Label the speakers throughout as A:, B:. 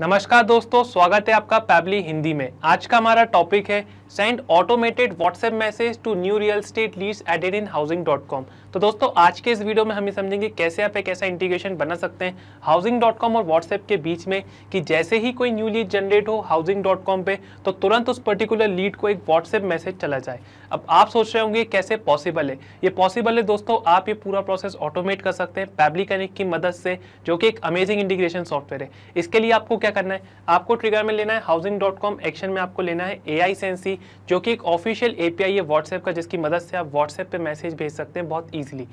A: नमस्कार दोस्तों, स्वागत है आपका पैबली हिंदी में। आज का हमारा टॉपिक है send automated WhatsApp message to new real estate leads added in Housing dot com. तो दोस्तों आज के इस वीडियो में हम ये समझेंगे कैसे आप एक ऐसा इंटीग्रेशन बना सकते हैं हाउसिंग.com और व्हाट्सएप के बीच में कि जैसे ही कोई न्यू लीड जनरेट हो हाउसिंग.com पे तो तुरंत उस पर्टिकुलर लीड को एक व्हाट्सएप मैसेज चला जाए। अब आप सोच रहे होंगे कैसे पॉसिबल है। ये पॉसिबल है दोस्तों, आप ये पूरा प्रोसेस ऑटोमेट कर सकते हैं पैबली कनेक्ट की मदद से, जो कि एक अमेजिंग इंटीग्रेशन सॉफ्टवेयर है। इसके लिए आपको क्या करना है, आपको ट्रिगर में लेना है हाउसिंग.com, एक्शन में आपको लेना है AI सेंसी, जो कि एक ऑफिशियल API है व्हाट्सएप का, जिसकी मदद से आप व्हाट्सएप पे मैसेज भेज सकते हैं बहुत इजीली।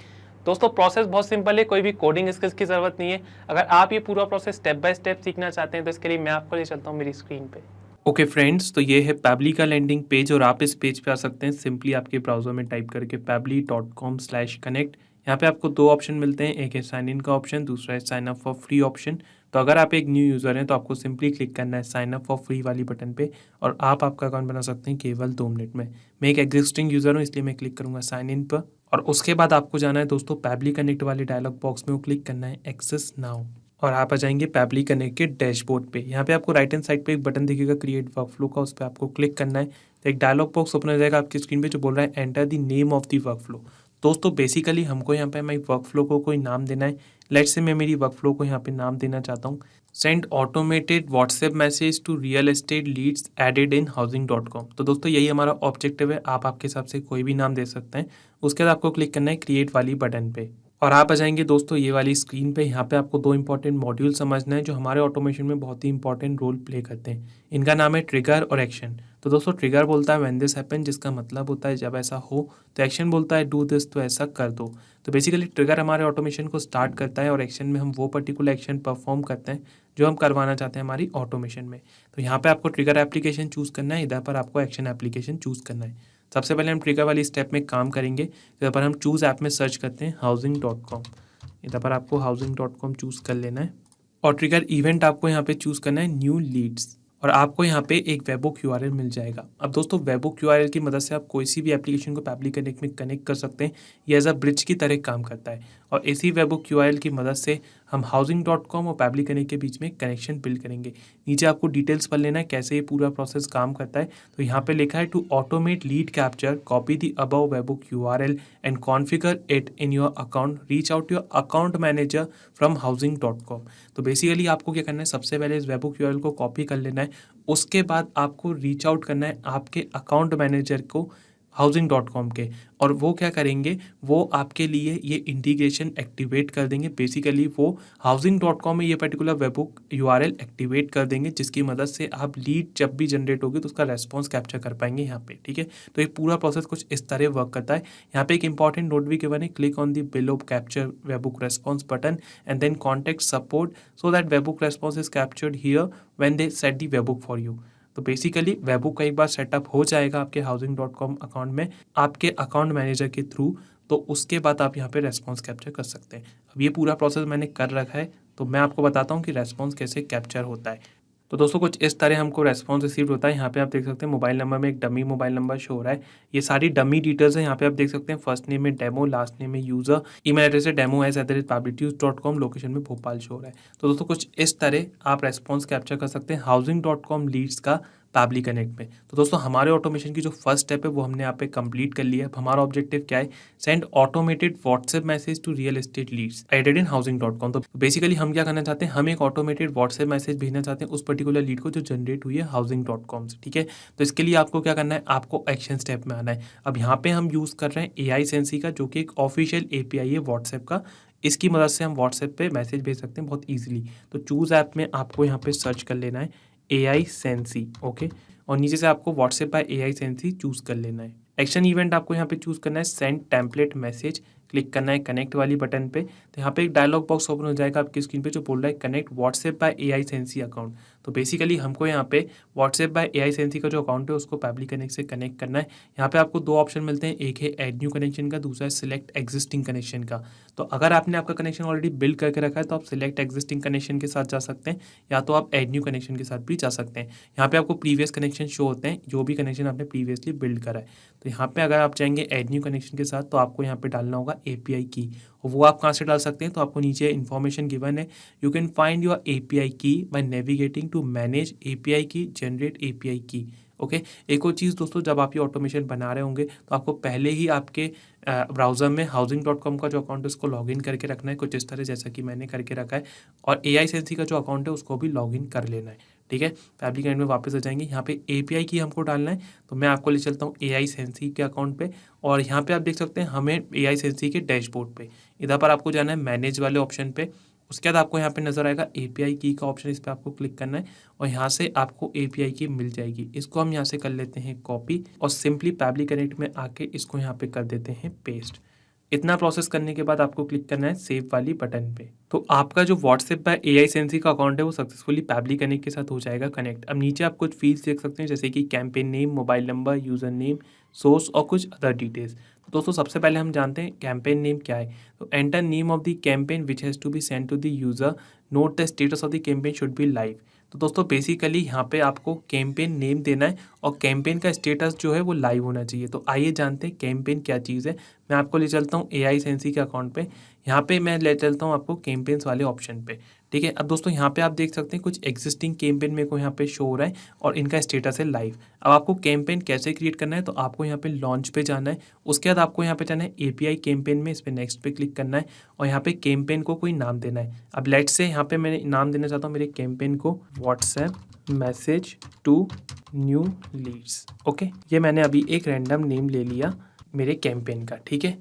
A: दोस्तों प्रोसेस बहुत सिंपल है, कोई भी कोडिंग स्किल्स की जरूरत नहीं है। अगर आप ये पूरा प्रोसेस स्टेप बाय स्टेप सीखना चाहते हैं तो इसके लिए मैं आपको ले चलता हूँ मेरी स्क्रीन पे।
B: ओके फ्रेंड्स, तो ये है पैबली का लैंडिंग पेज और आप इस पेज पे आ सकते हैं सिंपली आपके ब्राउजर में टाइप करके pably.com/connect। यहाँ पे आपको दो ऑप्शन मिलते हैं, एक है साइन इन का ऑप्शन, दूसरा है sign up for free option. तो अगर आप एक न्यू यूज़र हैं तो आपको सिंपली क्लिक करना है साइन अप फॉर फ्री वाली बटन पे और आप आपका अकाउंट बना सकते हैं केवल 2 मिनट में। मैं एक एग्जिस्टिंग यूज़र हूँ इसलिए मैं क्लिक करूँगा साइन इन पर और उसके बाद आपको जाना है दोस्तों पैबली कनेक्ट वाले डायलॉग बॉक्स में, वो क्लिक करना है एक्सेस नाउ और आप आ जाएंगे पैबली कनेक्ट के डैशबोर्ड पे। यहाँ पे आपको राइट हैंड साइड पे एक बटन दिखेगा क्रिएट वर्कफ्लो का, उस पर आपको क्लिक करना है। तो एक डायलॉग बॉक्स ओपन हो जाएगा आपकी स्क्रीन पे जो बोल रहा है enter the name of the workflow. दोस्तों बेसिकली हमको यहाँ पे हमारी वर्कफ्लो को कोई नाम देना है। लेट्स से मैं मेरी वर्कफ्लो को यहाँ पे नाम देना चाहता हूँ send automated WhatsApp message to real estate leads added in Housing dot com. तो दोस्तों यही हमारा ऑब्जेक्टिव है, आप आपके हिसाब से कोई भी नाम दे सकते हैं। उसके बाद आपको क्लिक करना है क्रिएट वाली बटन पे और आप आ जाएंगे दोस्तों ये वाली स्क्रीन पे। यहाँ पे आपको दो इंपॉर्टेंट मॉड्यूल समझना है जो हमारे ऑटोमेशन में बहुत ही इंपॉर्टेंट रोल प्ले करते हैं। इनका नाम है ट्रिगर और एक्शन। तो दोस्तों ट्रिगर बोलता है व्हेन दिस हैपन, जिसका मतलब होता है जब ऐसा हो। तो एक्शन बोलता है डू दिस, तो ऐसा कर दो। तो बेसिकली ट्रिगर हमारे ऑटोमेशन को स्टार्ट करता है और एक्शन में हम वो पर्टिकुलर एक्शन परफॉर्म करते हैं जो हम करवाना चाहते हैं हमारी ऑटोमेशन में। तो यहाँ पे आपको ट्रिगर एप्लीकेशन चूज़ करना है, इधर पर आपको एक्शन एप्लीकेशन चूज़ करना है। सबसे पहले हम ट्रिगर वाली स्टेप में काम करेंगे। इधर पर हम चूज़ ऐप में सर्च करते हैं हाउसिंग.com। इधर पर आपको हाउसिंग.com चूज़ कर लेना है और ट्रिगर इवेंट आपको यहाँ पे चूज़ करना है न्यू लीड्स और आपको यहाँ पे एक वेबहुक URL मिल जाएगा। अब दोस्तों वेबहुक URL की मदद से आप कोई सी भी एप्लीकेशन को पैबली कनेक्ट में कनेक्ट कर सकते हैं। ये एज अ ब्रिज की तरह काम करता है और इसी वेबहुक URL की मदद से हम हाउसिंग.com और पैबली कनेक्ट के बीच में कनेक्शन बिल्ड करेंगे। नीचे आपको डिटेल्स पढ़ लेना है कैसे ये पूरा प्रोसेस काम करता है। तो यहाँ पे लिखा है to automate lead capture copy the above webhook URL and configure it in your account, reach out your account manager from Housing dot com. तो बेसिकली आपको क्या करना है, सबसे पहले इस वेबहुक URL को कॉपी कर लेना है। उसके बाद आपको रीच आउट करना है आपके अकाउंट मैनेजर को हाउसिंग.com के, और वो क्या करेंगे, वो आपके लिए ये इंटीग्रेशन एक्टिवेट कर देंगे। बेसिकली वो हाउसिंग.com में ये पर्टिकुलर वेबहुक URL एक्टिवेट कर देंगे, जिसकी मदद से आप लीड जब भी जनरेट होगी तो उसका रेस्पॉन्स कैप्चर कर पाएंगे यहाँ पे। ठीक है, तो ये पूरा प्रोसेस कुछ इस तरह वर्क करता है। यहाँ पे एक इंपॉर्टेंट नोट भी गिवन है, click on the below capture webhook response button and then contact support so that webhook response is captured here when they set the webhook for you. तो बेसिकली वेबहुक का एक बार setup हो जाएगा आपके हाउसिंग.com account में आपके account manager के through, तो उसके बाद आप यहाँ पे रेस्पॉन्स कैप्चर कर सकते हैं। अब ये पूरा प्रोसेस मैंने कर रखा है, तो मैं आपको बताता हूँ कि रेस्पॉन्स कैसे कैप्चर होता है। तो दोस्तों कुछ इस तरह हमको रेस्पॉन्स रिसीव होता है। यहाँ पे आप देख सकते हैं मोबाइल नंबर में एक डमी मोबाइल नंबर शो हो रहा है। ये सारी डमी डिटेल्स है, यहाँ पे आप देख सकते हैं फर्स्ट नेम में डेमो, लास्ट नेम में यूज़र, ईमेल एड्रेस है demo@pablytunes.com, लोकेशन में भोपाल शो हो रहा है। तो दोस्तों कुछ इस तरह आप रेस्पॉन्स कैप्चर कर सकते हैं हाउसिंग.com लीड्स का पैबली कनेक्ट में। तो दोस्तों हमारे ऑटोमेशन की जो फर्स्ट स्टेप है वो हमने यहाँ पे कंप्लीट कर लिया है। हमारा ऑब्जेक्टिव क्या है, send automated WhatsApp message to real estate leads added in Housing dot com. तो बेसिकली हम क्या करना चाहते हैं, हम एक ऑटोमेटेड व्हाट्सएप मैसेज भेजना चाहते हैं उस पर्टिकुलर लीड को जो जनरेट हुई है हाउसिंग.com से। ठीक है, तो इसके लिए आपको क्या करना है, आपको एक्शन स्टेप में आना है। अब यहाँ पे हम यूज़ कर रहे हैं AI सेंसी का, जो कि एक ऑफिशियल API है व्हाट्सएप का। इसकी मदद से हम व्हाट्सएप पे मैसेज भेज सकते हैं बहुत ईजिली। तो चूज़ ऐप में आपको यहाँ पे सर्च कर लेना है AI सेंसी, ओके, और नीचे से आपको WhatsApp by AI Sensy choose कर लेना है। एक्शन इवेंट आपको यहाँ पे चूज़ करना है सेंड टेम्पलेट मैसेज, क्लिक करना है कनेक्ट वाली बटन पे। तो यहाँ पे एक डायलॉग बॉक्स ओपन हो जाएगा आपकी स्क्रीन पे जो बोल रहा है connect WhatsApp by AI Sensy account. तो बेसिकली हमको यहाँ पे व्हाट्सएप बाय AI सेंसी का जो अकाउंट है उसको पैबली कनेक्ट से कनेक्ट करना है। यहाँ पे आपको दो ऑप्शन मिलते हैं, एक है ऐड न्यू कनेक्शन का, दूसरा है सिलेक्ट एग्जिस्टिंग कनेक्शन का। तो अगर आपने आपका कनेक्शन ऑलरेडी बिल्ड करके रखा है तो आप सिलेक्ट एग्जिस्टिंग कनेक्शन के साथ जा सकते हैं, या तो आप ऐड न्यू कनेक्शन के साथ भी जा सकते हैं। यहाँ पे आपको प्रीवियस कनेक्शन शो होते हैं, जो भी कनेक्शन आपने प्रीवियसली बिल्ड करा है। तो यहाँ पे अगर आप चाहेंगे ऐड न्यू कनेक्शन के साथ तो आपको यहाँ पे डालना होगा API की, और वो आप कहाँ से डाल सकते हैं तो आपको नीचे इन्फॉर्मेशन गिवन है, you can find your API key by navigating to manage API key, generate API key. Okay, एक और चीज़ दोस्तों, जब आप ये ऑटोमेशन बना रहे होंगे तो आपको पहले ही आपके ब्राउज़र में housing.com का जो अकाउंट है उसको लॉगिन करके रखना है, कुछ इस तरह जैसा कि मैंने करके रखा है, और AI सेंसी का जो अकाउंट है उसको भी लॉगिन कर लेना है। ठीक है, फैब्रिक एंड में वापस आ जाएंगे, यहाँ पे API की हमको डालना है, तो मैं आपको ले चलता हूँ AI सेंसी के अकाउंट पे, और यहाँ पे आप देख सकते हैं हमें AI सेंसी के डैशबोर्ड पे, इधर पर आपको जाना है मैनेज वाले ऑप्शन पे। उसके बाद आपको यहाँ पे नज़र आएगा API की का ऑप्शन, इस पर आपको क्लिक करना है और यहाँ से आपको API की मिल जाएगी। इसको हम यहाँ से कर लेते हैं कॉपी और सिंपली पैबली कनेक्ट में आके इसको यहाँ पे कर देते हैं पेस्ट। इतना प्रोसेस करने के बाद आपको क्लिक करना है सेव वाली बटन पे। तो आपका जो व्हाट्सएप बाय AI सेंसी का अकाउंट है वो सक्सेसफुली पैबली कनेक्ट के साथ हो जाएगा कनेक्ट। अब नीचे आप कुछ फील्ड्स देख सकते हैं जैसे कि campaign name, mobile number, user name, source और कुछ अदर डिटेल्स। तो दोस्तों सबसे पहले हम जानते हैं कैंपेन नेम क्या है। तो enter name of the campaign which has to be send to the user, note the status of the campaign should be live. तो दोस्तों बेसिकली यहाँ पे आपको कैंपेन नेम देना है और कैंपेन का स्टेटस जो है वो लाइव होना चाहिए। तो आइए जानते हैं कैंपेन क्या चीज़ है। मैं आपको ले चलता हूँ AI सेंसी के अकाउंट पे, यहाँ पे मैं ले चलता हूँ आपको कैंपेन्स वाले ऑप्शन पे। ठीक है, अब दोस्तों यहाँ पे आप देख सकते हैं कुछ एग्जिस्टिंग कैंपेन मेरे को यहाँ पे शो हो रहा है और इनका स्टेटस है लाइव। अब आपको कैंपेन कैसे क्रिएट करना है, तो आपको यहाँ पे लॉन्च पे जाना है, उसके बाद आपको यहाँ पे जाना है API कैंपेन में, इस पर नेक्स्ट पे क्लिक करना है और यहाँ पे कैंपेन को कोई नाम देना है। अब लेट्स से यहाँ पे मैं नाम देना चाहता हूँ मेरे कैंपेन को WhatsApp message to new leads. Okay, ये मैंने अभी एक रैंडम नेम ले लिया मेरे कैंपेन का। ठीक है,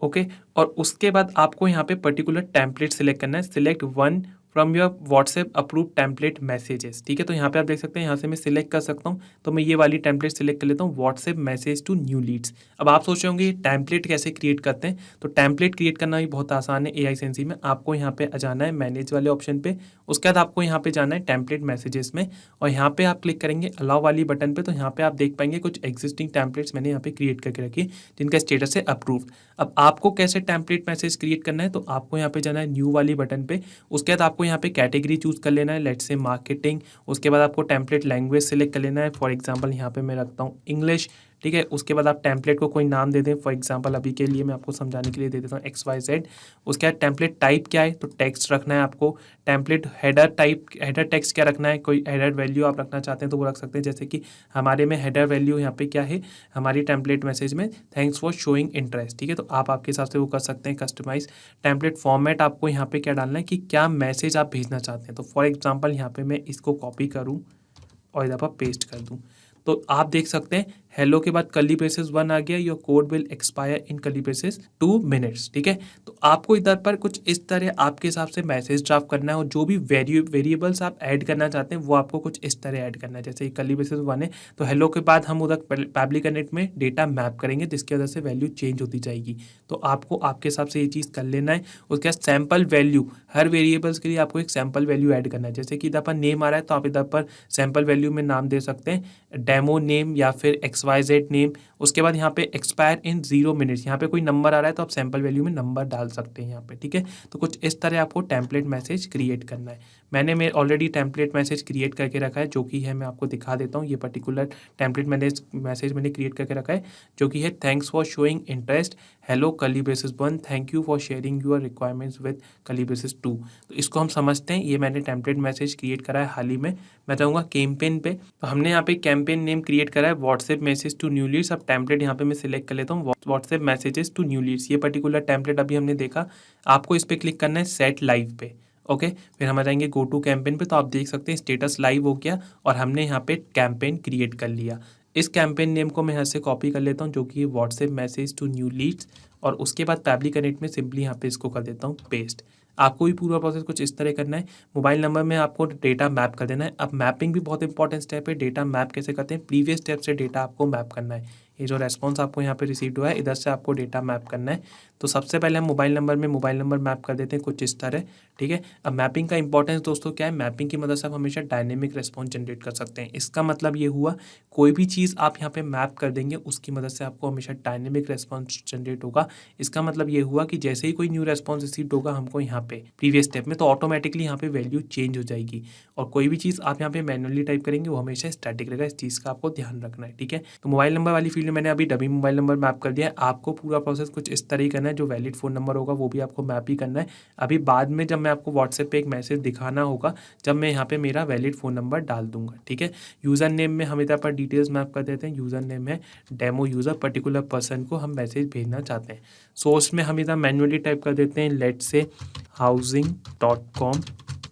B: ओके, और उसके बाद आपको यहाँ पे पर्टिकुलर टेम्पलेट सिलेक्ट करना है, select one from your WhatsApp approve template messages. ठीक है, तो यहाँ पे आप देख सकते हैं यहाँ से मैं सिलेक्ट कर सकता हूँ, तो मैं ये वाली टेम्पलेट सिलेक्ट कर लेता हूँ, WhatsApp message to new leads. अब आप सोच रहे होंगे ये टेम्पलेट कैसे क्रिएट करते हैं, तो टेम्पलेट क्रिएट करना भी बहुत आसान है AI सेंसी में। आपको यहाँ पे आ जाना है मैनेज वाले ऑप्शन पे, उसके बाद आपको यहाँ पे जाना है टेम्पलेट मैसेजेस में और यहाँ पे आप क्लिक करेंगे अलाउ वाली बटन पे, तो यहाँ पे आप देख पाएंगे कुछ एग्जिस्टिंग टेम्पलेट्स मैंने यहाँ पे क्रिएट करके रखी जिनका स्टेटस है अप्रूव। अब आपको कैसे टेम्पलेट मैसेज क्रिएट करना है, तो आपको यहाँ पे जाना है न्यू वाली बटन पे, उसके बाद आपको यहाँ पे कैटेगरी चूज कर लेना है, लेट्स से मार्केटिंग। उसके बाद आपको टेम्पलेट लैंग्वेज सेलेक्ट कर लेना है, फॉर एग्जांपल यहाँ पे मैं रखता हूँ इंग्लिश। ठीक है, उसके बाद आप टेम्पलेट को कोई नाम दे दें, फॉर एग्जांपल अभी के लिए मैं आपको समझाने के लिए दे देता हूँ XYZ। उसके बाद टेम्पलेट टाइप क्या है, तो टेक्स्ट रखना है आपको। Template header type, header text क्या रखना है, कोई हेडर वैल्यू आप रखना चाहते हैं तो वो रख सकते हैं, जैसे कि हमारे में हेडर वैल्यू यहाँ पे क्या है हमारी टेम्पलेट मैसेज में, थैंक्स फॉर शोइंग इंटरेस्ट। ठीक है, तो आप आपके हिसाब से वो कर सकते हैं कस्टमाइज। टेम्पलेट फॉर्मेट आपको यहाँ पे क्या डालना है कि क्या मैसेज आप भेजना चाहते हैं, तो फॉर एग्जाम्पल यहाँ पे मैं इसको कॉपी करूँ और इधर पर पेस्ट कर दूँ, तो आप देख सकते हैं हेलो के बाद कर्ली ब्रेसेस 1 आ गया, your code will expire in curly braces 2 minutes. ठीक है, तो आपको इधर पर कुछ इस तरह आपके हिसाब से मैसेज ड्राफ्ट करना है और जो भी वेरिएबल्स आप ऐड करना चाहते हैं वो आपको कुछ इस तरह ऐड करना है। जैसे कर्ली ब्रेसेस 1 है तो हेलो के बाद हम उधर पैबली कनेक्ट में डेटा मैप करेंगे जिसकी वजह से वैल्यू चेंज होती जाएगी, तो आपको आपके हिसाब से ये चीज़ कर लेना है। उसके बाद सैम्पल वैल्यू, हर वेरिएबल्स के लिए आपको एक सैम्पल वैल्यू ऐड करना है, जैसे कि इधर पर नेम आ रहा है तो आप इधर पर सैम्पल वैल्यू में नाम दे सकते हैं डेमो नेम या फिर XYZ नेम। उसके बाद यहाँ पे एक्सपायर इन 0 मिनट्स, यहाँ पे कोई नंबर आ रहा है तो आप सैम्पल वैल्यू में नंबर डाल सकते हैं यहाँ पे। ठीक है, तो कुछ इस तरह आपको टेम्पलेट मैसेज क्रिएट करना है। मैंने ऑलरेडी टेम्पलेट मैसेज क्रिएट करके रखा है जो कि है, मैं आपको दिखा देता हूँ। ये पर्टिकुलर टेम्पलेट मैसेज मैंने क्रिएट करके रखा है जो कि है thanks for showing interest, hello curly braces 1, thank you for sharing your requirements with curly braces 2। तो इसको हम समझते हैं, ये मैंने टेम्पलेट मैसेज क्रिएट करा है हाल ही में। मैं चाहूँगा कैंपेन पे, तो हमने यहाँ पे कैंपेन नेम क्रिएट करा है WhatsApp message to new leads. अब टेम्पलेट यहाँ पे मैं सिलेक्ट कर लेता हूँ WhatsApp messages to new leads. ये पर्टिकुलर टेम्पलेट अभी हमने देखा, आपको इस पर क्लिक करना है सेट लाइव पे। ओके, फिर हम आ जाएंगे गो टू कैंपेन पे, तो आप देख सकते हैं स्टेटस लाइव हो गया और हमने यहाँ पे कैंपेन क्रिएट कर लिया। इस कैंपेन नेम को मैं यहाँ से कॉपी कर लेता हूँ जो कि WhatsApp message to new leads, और उसके बाद पैबली कनेक्ट में सिंपली यहाँ पे इसको कर देता हूँ पेस्ट। आपको भी पूरा प्रोसेस कुछ इस तरह करना है। मोबाइल नंबर में आपको डेटा मैप कर देना है। अब मैपिंग भी बहुत इंपॉर्टेंट स्टेप है। डेटा मैप कैसे करते हैं, प्रीवियस स्टेप से डेटा आपको मैप करना है। ये जो रेस्पॉन्स आपको यहाँ पे रिसीव हुआ है इधर से आपको डेटा मैप करना है। तो सबसे पहले हम मोबाइल नंबर में मोबाइल नंबर मैप कर देते हैं कुछ इस तरह। ठीक है, अब मैपिंग का इंपॉर्टेंस दोस्तों क्या है, मैपिंग की मदद से आप हमेशा डायनेमिक रेस्पॉन्स जनरेट कर सकते हैं। इसका मतलब ये हुआ कोई भी चीज़ आप यहाँ पे मैप कर देंगे उसकी मदद से आपको हमेशा डायनेमिक रेस्पॉन्स जनरेट होगा। इसका मतलब ये हुआ कि जैसे ही कोई न्यू रेस्पॉन्स रिसीव होगा हमको यहाँ पे प्रीवियस स्टेप में, तो ऑटोमेटिकली यहाँ पे वैल्यू चेंज हो जाएगी। और कोई भी चीज़ आप यहाँ पे मैनुअली टाइप करेंगे वो हमेशा स्टैटिक रहेगा। इस चीज़ का आपको ध्यान रखना है। ठीक है, तो मोबाइल नंबर वाली फील्ड में मैंने अभी डमी मोबाइल नंबर मैप कर दिया है। आपको पूरा प्रोसेस कुछ इस तरह करना है है, जो वैलिड फ़ोन नंबर होगा वो भी आपको मैप ही करना है। अभी बाद में जब मैं आपको व्हाट्सएप पे एक मैसेज दिखाना होगा, जब मैं यहाँ पे मेरा वैलिड फ़ोन नंबर डाल दूंगा, ठीक है। यूज़र नेम में हम इधर पर डिटेल्स मैप कर देते हैं। यूज़र नेम है डेमो यूज़र, पर्टिकुलर पर्सन को हम मैसेज भेजना चाहते हैं। सोर्स में हम इधर मैन्युअली टाइप कर देते हैं, let's say housing.com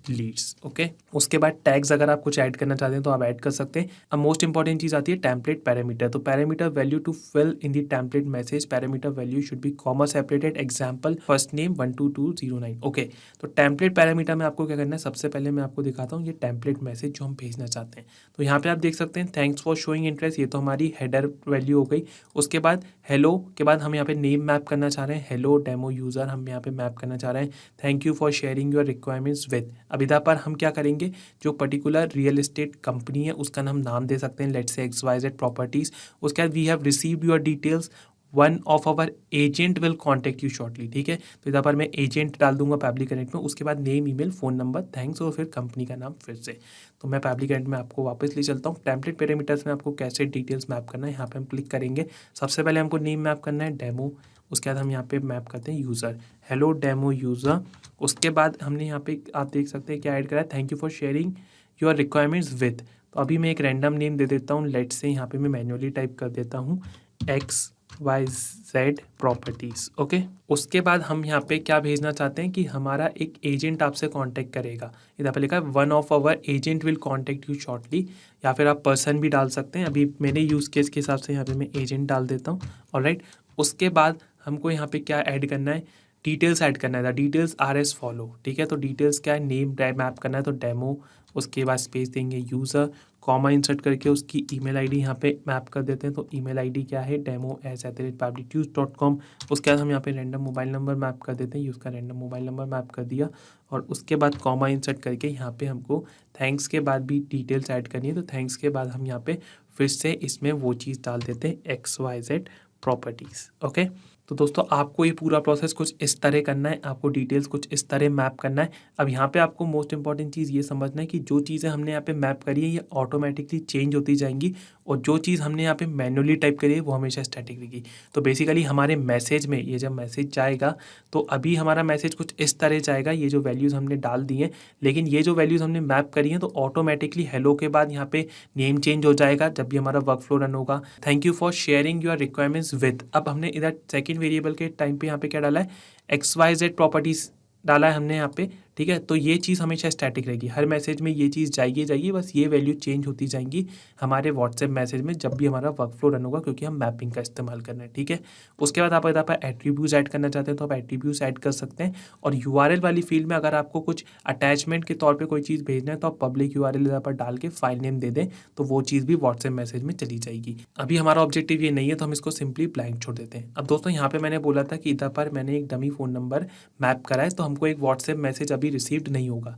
B: Leeds, okay. उसके बाद टैग्स अगर आप कुछ ऐड करना चाहते हैं तो आप ऐड कर सकते हैं। अब मोस्ट इंपॉर्टेंट चीज़ आती है टेम्पलेट पैरामीटर। तो parameter value to fill in the template message, parameter value should be comma separated, example first name 12209, okay. तो टेम्पलेट पैरामीटर में आपको क्या करना है, सबसे पहले मैं आपको दिखाता हूँ ये टेम्पलेट मैसेज जो हम भेजना चाहते हैं। तो यहाँ पे आप देख सकते हैं थैंक्स फॉर शोइंग इंटरेस्ट, ये तो हमारी हेडर वैल्यू हो गई। उसके बाद हेलो के बाद हम यहाँ पे नेम मैप करना चाह रहे हैं, हेलो डेमो यूज़र हम यहाँ पे मैप करना चाह रहे हैं। Thank you for sharing your requirements with, अब इधर पर हम क्या करेंगे, जो पर्टिकुलर रियल एस्टेट कंपनी है उसका हम नाम दे सकते हैं, लेट्स से XYZ प्रॉपर्टीज। उसके बाद we have received your details, one of our agent will contact you shortly, ठीक है। तो इधर पर मैं एजेंट डाल दूंगा पैबली कनेक्ट में। उसके बाद name, email, phone number, thanks और फिर कंपनी का नाम फिर से। तो मैं पैबली कनेक्ट में आपको वापस ले चलता हूँ। टेम्पलेट पैरामीटर्स में आपको कैसे डिटेल्स मैप करना है, यहाँ पे हम क्लिक करेंगे। सबसे पहले हमको नेम मैप करना है डेमो, उसके बाद हम यहाँ पे मैप करते हैं यूज़र, हेलो डेमो यूज़र। उसके बाद हमने यहाँ पे आप देख सकते हैं क्या ऐड करा है, thank you for sharing your requirements with. तो अभी मैं एक रैंडम नेम दे देता हूँ, लेट्स से यहाँ पे मैं मैन्युअली टाइप कर देता हूँ XYZ प्रॉपर्टीज़, ओके। उसके बाद हम यहाँ पे क्या भेजना चाहते हैं कि हमारा एक एजेंट आपसे कांटेक्ट करेगा। इधर पे लिखा है one of our agent will contact you shortly, या फिर आप पर्सन भी डाल सकते हैं। अभी मेरे यूज़ केस के हिसाब से यहाँ पे मैं एजेंट डाल देता हूँ, ऑलराइट। उसके बाद हमको यहाँ पे क्या ऐड करना है, डिटेल्स ऐड करना है। डिटेल्स आर एस फॉलो, ठीक है। तो डिटेल्स क्या है, नेम मैप करना है तो डेमो, उसके बाद स्पेस देंगे यूज़र, कॉमा इंसर्ट करके उसकी ईमेल आईडी यहाँ पे मैप कर देते हैं। तो ईमेल आईडी क्या है, demo@publicuse.com। उसके बाद हम यहाँ पे रैंडम मोबाइल नंबर मैप कर देते हैं, यूज़ का रैंडम मोबाइल नंबर मैप कर दिया। और उसके बाद कॉमा इंसर्ट करके यहाँ पे हमको थैंक्स के बाद भी डिटेल्स ऐड करनी है। तो थैंक्स के बाद हम यहाँ पे फिर से इसमें वो चीज़ डाल देते हैं, XYZ प्रॉपर्टीज़, ओके। तो दोस्तों आपको ये पूरा प्रोसेस कुछ इस तरह करना है, आपको डिटेल्स कुछ इस तरह मैप करना है। अब यहाँ पे आपको मोस्ट इंपॉर्टेंट चीज़ ये समझना है कि जो चीज़ें हमने यहाँ पे मैप करी है ये ऑटोमेटिकली चेंज होती जाएंगी, और जो चीज़ हमने यहाँ पे मैनुअली टाइप करी है वो हमेशा स्टैटिक रहेगी। तो बेसिकली हमारे मैसेज में ये जब मैसेज जाएगा तो अभी हमारा मैसेज कुछ इस तरह जाएगा, ये जो वैल्यूज़ हमने डाल दी हैं, लेकिन ये जो वैल्यूज़ हमने मैप करी हैं तो ऑटोमेटिकली हेलो के बाद यहाँ पे नेम चेंज हो जाएगा जब भी हमारा वर्क फ्लो रन होगा। Thank you for sharing your requirements with, अब हमने इधर सेकंड वेरिएबल के टाइम पे यहाँ पे क्या डाला है, XYZ प्रॉपर्टीज डाला है हमने यहाँ पे, ठीक है। तो ये चीज़ हमेशा स्टैटिक रहेगी, हर मैसेज में ये चीज़ जाएगी, बस ये वैल्यू चेंज होती जाएंगी हमारे व्हाट्सएप मैसेज में जब भी हमारा वर्क फ्लो रन होगा, क्योंकि हम मैपिंग का इस्तेमाल कर रहे हैं, ठीक है। उसके बाद आप अगर आप एट्रीब्यूट्स ऐड करना चाहते हैं तो आप एट्रीब्यूट्स ऐड कर सकते हैं। और URL वाली फील्ड में अगर आपको कुछ अटैचमेंट के तौर पर कोई चीज़ भेजना है तो आप पब्लिक URL इधर पर डाल के फाइल नेम दे दें, तो वो चीज़ भी व्हाट्सएप मैसेज में चली जाएगी। अभी हमारा ऑब्जेक्टिव ये नहीं है तो हम इसको सिंपली ब्लैंक छोड़ देते हैं। अब दोस्तों यहाँ पे मैंने बोला था कि इधर पर मैंने एक डमी फ़ोन नंबर मैप करा है, तो हमको एक व्हाट्सएप मैसेज अभी रिसीव्ड नहीं होगा।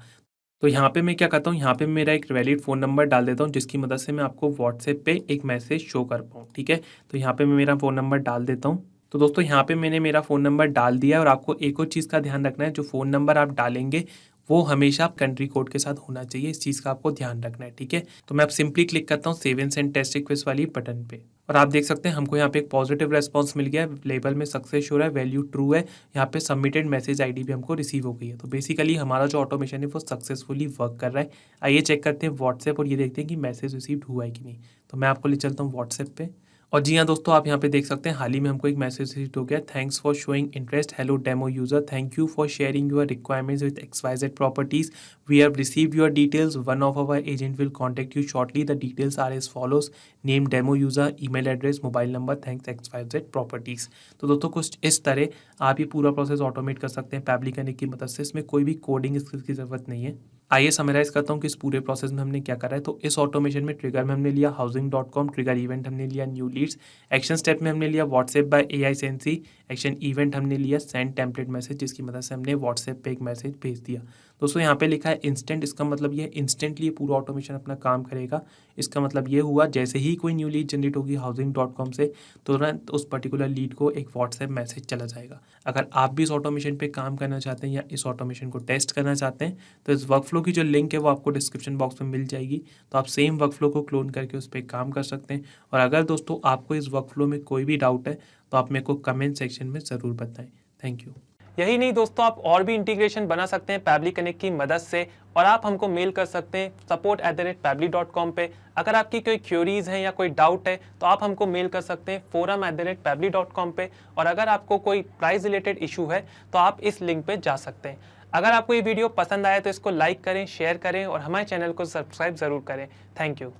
B: तो यहाँ पे मैं क्या करता हूँ, यहाँ पे मेरा एक वैलिड फ़ोन नंबर डाल देता हूँ जिसकी मदद से मैं आपको व्हाट्सएप पे एक मैसेज शो कर पाऊँ, ठीक है। तो यहाँ पे मैं मेरा फ़ोन नंबर डाल देता हूँ। तो दोस्तों यहाँ पे मैंने मेरा फ़ोन नंबर डाल दिया है, और आपको एक और चीज़ का ध्यान रखना है, जो फ़ोन नंबर आप डालेंगे वो हमेशा कंट्री कोड के साथ होना चाहिए, इस चीज़ का आपको ध्यान रखना है, ठीक है। तो मैं अब सिंपली क्लिक करता हूँ save and send test request वाली बटन पे, और आप देख सकते हैं हमको यहाँ पे एक पॉजिटिव रेस्पॉन्स मिल गया है, लेबल में सक्सेस हो रहा है, वैल्यू ट्रू है, यहाँ पे सबमिटेड मैसेज आईडी भी हमको रिसीव हो गई है। तो बेसिकली हमारा जो ऑटोमेशन है वो सक्सेसफुली वर्क कर रहा है। आइए चेक करते हैं व्हाट्सएप और ये देखते हैं कि मैसेज रिसीव हुआ है कि नहीं। तो मैं आपको ले चलता हूँ व्हाट्सएप पे, और जी हाँ दोस्तों, आप यहाँ पे देख सकते हैं हाल ही में हमको एक मैसेज रिसीव हो गया, thanks for showing interest, hello demo user, thank you for sharing your requirements with XYZ properties, we have received your details, one of our agent will contact you shortly, the details are as follows, name demo user, email address, mobile number, thanks XYZ properties. तो दोस्तों कुछ इस तरह आप ये पूरा process automate कर सकते हैं पैबली कनेक्ट की मदद से, इसमें कोई भी कोडिंग स्किल्स की जरूरत नहीं है। आइए समराइज करता हूँ कि इस पूरे प्रोसेस में हमने क्या करा है। तो इस ऑटोमेशन में ट्रिगर में हमने लिया housing.com, ट्रिगर इवेंट हमने लिया न्यू लीड्स, एक्शन स्टेप में हमने लिया WhatsApp by AI Sensy, action event हमने लिया सेंड टेम्पलेट मैसेज, जिसकी मदद से हमने व्हाट्सएप पे एक मैसेज भेज दिया। दोस्तों यहाँ पे लिखा है इंस्टेंट, इसका मतलब ये इंस्टेंटली पूरा ऑटोमेशन अपना काम करेगा। इसका मतलब ये हुआ जैसे ही कोई न्यू लीड जनरेट होगी housing.com से, तुरंत उस पर्टिकुलर लीड को एक व्हाट्सएप मैसेज चला जाएगा। अगर आप भी इस ऑटोमेशन पे काम करना चाहते हैं या इस ऑटोमेशन को टेस्ट करना चाहते हैं तो इस वर्कफ्लो की जो लिंक है वो आपको डिस्क्रिप्शन बॉक्स में मिल जाएगी, तो आप सेम वर्कफ्लो को क्लोन करके उस पर काम कर सकते हैं। और अगर दोस्तों आपको इस वर्कफ्लो में कोई भी डाउट है तो आप मेरे को कमेंट सेक्शन में ज़रूर बताएं। Thank you.
A: यही नहीं दोस्तों, आप और भी इंटीग्रेशन बना सकते हैं पैबली कनेक्ट की मदद से, और आप हमको मेल कर सकते हैं support@pably.com पे। अगर आपकी कोई क्यूरीज हैं या कोई डाउट है तो आप हमको मेल कर सकते हैं forum@pably.com पे। और अगर आपको कोई प्राइस रिलेटेड इशू है तो आप इस लिंक पे जा सकते हैं। अगर आपको ये वीडियो पसंद आया तो इसको लाइक करें, शेयर करें और हमारे चैनल को सब्सक्राइब ज़रूर करें। Thank you.